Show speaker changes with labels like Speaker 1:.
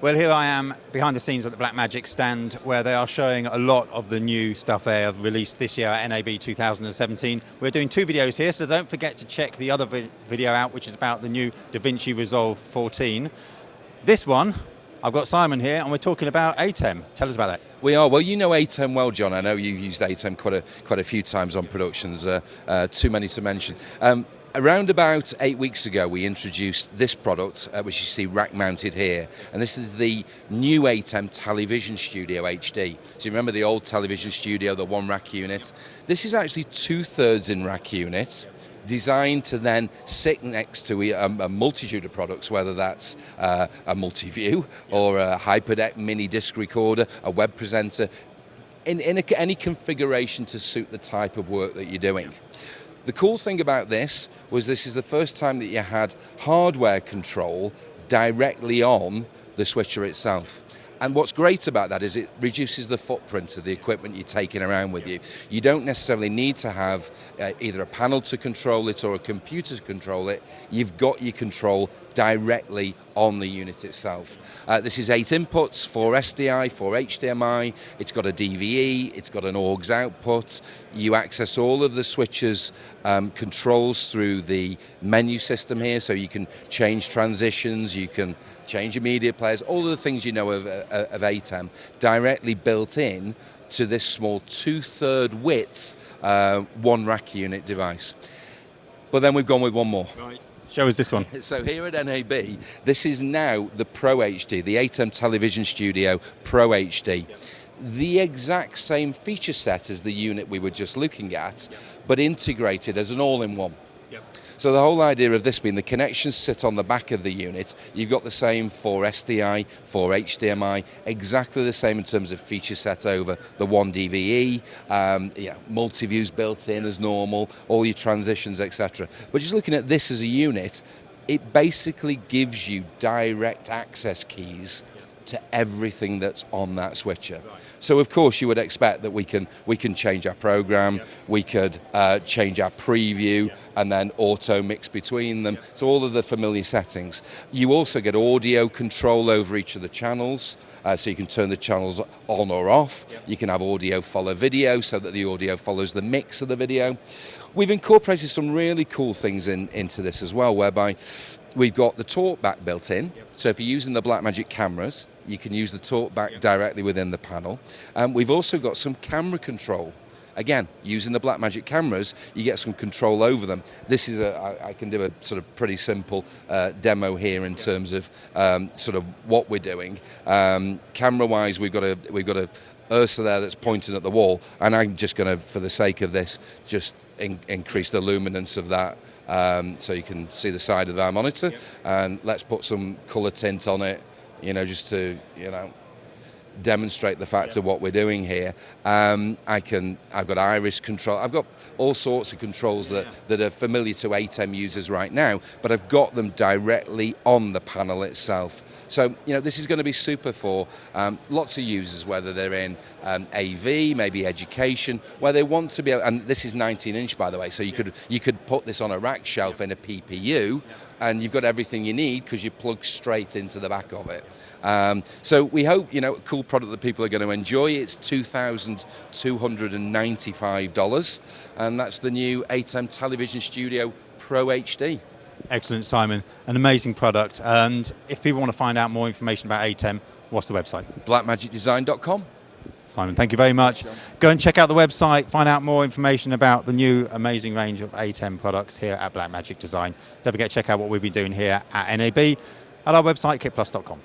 Speaker 1: Well, here I am behind the scenes at the Blackmagic stand where they are showing a lot of the new stuff they have released this year at NAB 2017. We're doing 2 videos here, so don't forget to check the other video out, which is about the new DaVinci Resolve 14. This one, I've got Simon here, and we're talking about ATEM. Tell us about that.
Speaker 2: We are. Well, you know ATEM well, John. I know you've used ATEM quite a few times on productions, too many to mention. Around about 8 weeks ago, we introduced this product, which you see rack mounted here, and this is the new ATEM Television Studio HD. So you remember the old Television Studio, the 1 rack unit? This is actually 2/3 in rack unit, designed to then sit next to a multitude of products, whether that's a multi-view or a HyperDeck mini disc recorder, a web presenter, in any configuration to suit the type of work that you're doing. The cool thing about this is the first time that you had hardware control directly on the switcher itself. And what's great about that is it reduces the footprint of the equipment you're taking around with you. You don't necessarily need to have either a panel to control it or a computer to control it. You've got your control directly on the unit itself. This is 8 inputs, 4 SDI, 4 HDMI, it's got a DVE, it's got an AUX output. You access all of the switcher's controls through the menu system here, so you can change transitions, you can change your media players, all of the things you know of ATEM directly built in to this small 2/3 width 1 rack unit device. But then we've gone with one more.
Speaker 1: Right. Show us this one.
Speaker 2: So here at NAB, this is now the Pro HD, the ATEM Television Studio Pro HD. Yep. The exact same feature set as the unit we were just looking at, yep, but integrated as an all-in-one. Yep. So the whole idea of this being the connections sit on the back of the unit, you've got the same 4 SDI, 4 HDMI, exactly the same in terms of feature set over the 1 DVE, multi-views built in as normal, all your transitions, etc. But just looking at this as a unit, it basically gives you direct access keys to everything that's on that switcher. So of course you would expect that we can change our program, yep, we could change our preview, yep, and then auto mix between them. Yep. So all of the familiar settings. You also get audio control over each of the channels, so you can turn the channels on or off. Yep. You can have audio follow video so that the audio follows the mix of the video. We've incorporated some really cool things into this as well, whereby we've got the talkback built in. Yep. So if you're using the Blackmagic cameras, you can use the talkback, yep, directly within the panel. We've also got some camera control. Again, using the Blackmagic cameras, you get some control over them. This is I can do a sort of pretty simple demo here in terms of sort of what we're doing. Camera-wise, we've got a Ursa there that's pointing at the wall, and I'm just going to, for the sake of this, just increase the luminance of that. So you can see the side of our monitor, yep, and let's put some colour tint on it, just to, demonstrate the fact, yep, of what we're doing here. I've got iris control, I've got all sorts of controls that are familiar to ATEM users right now, but I've got them directly on the panel itself. So, this is going to be super for lots of users, whether they're in AV, maybe education, where they want to be able, and this is 19-inch, by the way, so you could put this on a rack shelf in a PPU, and you've got everything you need because you plug straight into the back of it. So we hope, a cool product that people are going to enjoy. It's $2,295, and that's the new ATEM Television Studio Pro HD.
Speaker 1: Excellent, Simon. An amazing product. And if people want to find out more information about ATEM, what's the website?
Speaker 2: Blackmagicdesign.com.
Speaker 1: Simon, thank you very much. Go and check out the website, find out more information about the new amazing range of ATEM products here at Blackmagic Design. Don't forget to check out what we've been doing here at NAB at our website, KITPLUS.com.